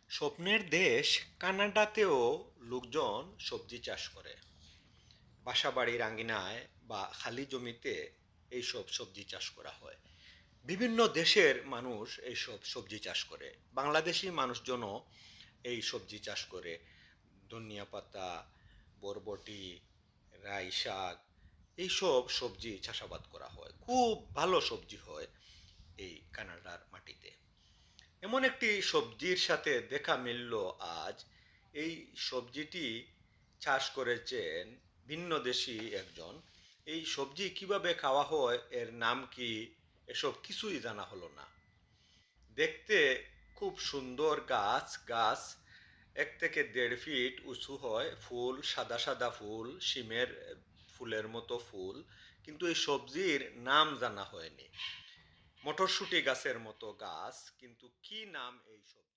স্বপ্নের দেশ কানাডাতেও লোকজন সবজি চাষ করে। বাসাবাড়ির আঙ্গিনায় বা খালি জমিতে এইসব সবজি চাষ করা হয়। বিভিন্ন দেশের মানুষ এইসব সবজি চাষ করে। বাংলাদেশি মানুষজনও এই সবজি চাষ করে। ধনিয়া পাতা, বরবটি, রাই শাক, এইসব সবজি চাষাবাদ করা হয়। খুব ভালো সবজি হয় এই কানাডার মাটিতে। এমন একটি সবজির সাথে দেখা মিলল আজ। এই সবজিটি চাষ করেছেন ভিন্নদেশী একজন। এই সবজি কিভাবে খাওয়া হয়, এর নাম কি, এসব কিছুই জানা হলো না। দেখতে খুব সুন্দর গাছ গাছ 1 থেকে 1.5 ফিট উঁচু হয়, ফুল সাদা সাদা ফুল, শিমের ফুলের মতো ফুল, কিন্তু এই সবজির নাম জানা হয়নি। মটরশুঁটি গাছের মতো গাছ, কিন্তু কি নাম এই সবজি।